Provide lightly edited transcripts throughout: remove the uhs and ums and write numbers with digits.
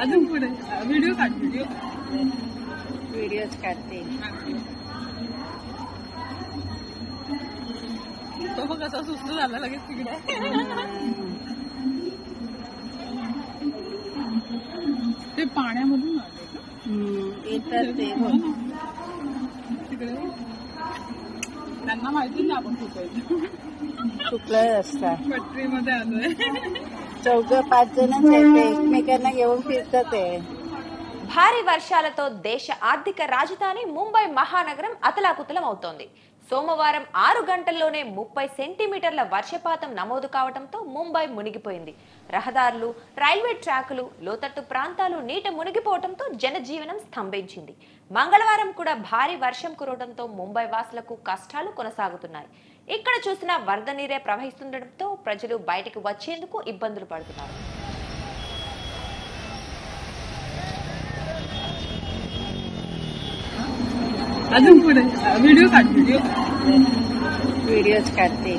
अजून पुढे व्हिडिओ काढ व्हिडिओज काढते. तो मग कसा सुस्त झाला लगेच तिकडे. ते पाण्यामधून आले येतात ते तिकडे. त्यांना माहिती नाही आपण चुकलं रस्ता. पटरीमध्ये आलोय. 4-5 जणच आहेत, एकमेकांना घेऊन फिरतात ते. భారీ వర్షాలతో దేశ ఆర్థిక రాజధాని ముంబై మహానగరం అతలాకుతలం అవుతోంది. సోమవారం 6 గంటల్లోనే 30 సెంటీమీటర్ల వర్షపాతం నమోదు కావడంతో ముంబై మునిగిపోయింది. రహదారులు, రైల్వే ట్రాకులు, లోతట్టు ప్రాంతాలు నీట మునిగిపోవడంతో జనజీవనం స్తంభించింది. మంగళవారం కూడా భారీ వర్షం కురవడంతో ముంబై వాసులకు కష్టాలు కొనసాగుతున్నాయి. ఇక్కడ చూసినా వరద నీరే ప్రవహిస్తుండటంతో ప్రజలు బయటకు వచ్చేందుకు ఇబ్బందులు పడుతున్నారు. अजून पुढे व्हिडिओ काढ व्हिडिओज काढते.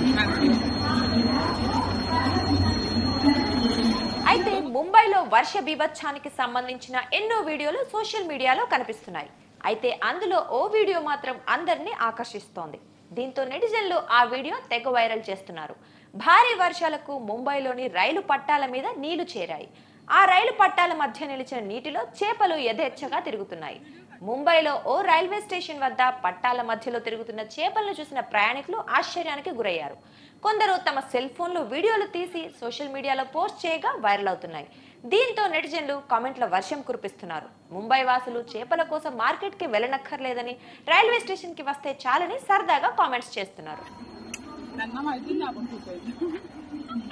అయితే ముంబైలో వర్ష బీభత్సానికి సంబంధించిన ఎన్నో వీడియోలు సోషల్ మీడియాలో కనిపిస్తున్నాయి. అయితే అందులో ఓ వీడియో మాత్రం అందరినీ ఆకర్షిస్తోంది. దీంతో నెటిజన్లు ఆ వీడియో తెగ వైరల్ చేస్తున్నారు. భారీ వర్షాలకు ముంబైలోని రైలు పట్టాల మీద నీళ్లు చేరాయి. ఆ రైలు పట్టాల మధ్య నిలిచిన నీటిలో చేపలు యథేచ్ఛగా తిరుగుతున్నాయి. ముంబైలో ఓ రైల్వే స్టేషన్ వద్ద పట్టాల మధ్యలో తిరుగుతున్న చేపలను చూసిన ప్రయాణికులు ఆశ్చర్యానికి గురయ్యారు. కొందరు తమ సెల్ ఫోన్లు వీడియోలు తీసి సోషల్ మీడియాలో పోస్ట్ చేయగా వైరల్ అవుతున్నాయి. దీంతో నెటిజన్లు కామెంట్ల వర్షం కురిపిస్తున్నారు. ముంబై వాసులు చేపల కోసం మార్కెట్ కి వెళ్ళనక్కర్లేదని, రైల్వే స్టేషన్ కి వస్తే చాలని సరదాగా కామెంట్స్ చేస్తున్నారు.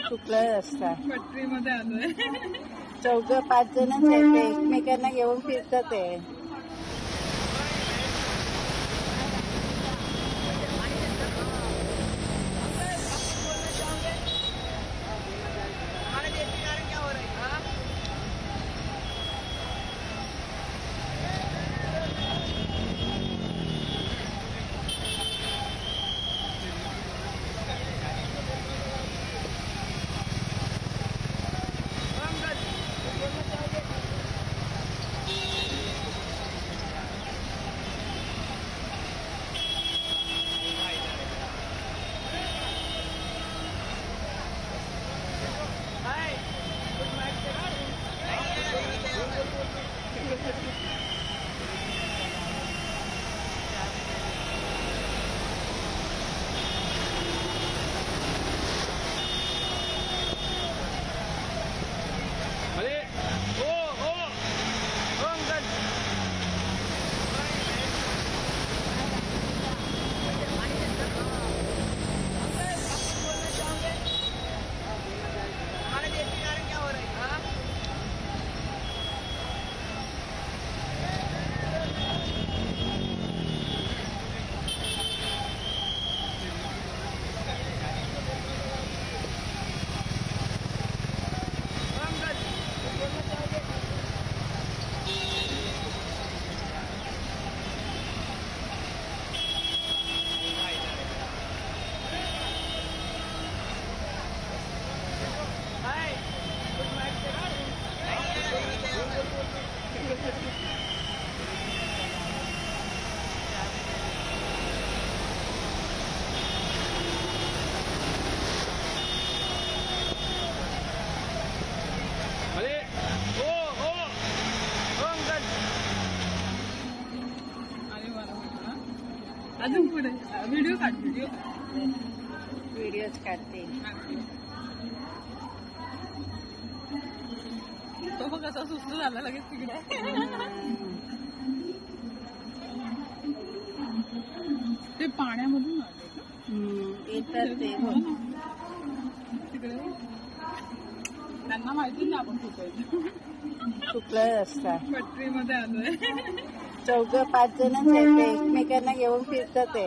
चुकलं रस्ता. पटरीमध्ये आलोय. 4-5 जणच आहेत, एकमेकांना घेऊन फिरतात ते. अजून पुढे व्हिडिओ काढ व्हिडिओज काढते. तो मग कसा सुस्त झाला लगेच तिकडे. ते पाण्यामधून आले येतात ते तिकडे. त्यांना माहिती नाही आपण चुकलं रस्ता. पटरीमध्ये आलोय. 4-5 जणच आहेत, एकमेकांना घेऊन फिरतात ते.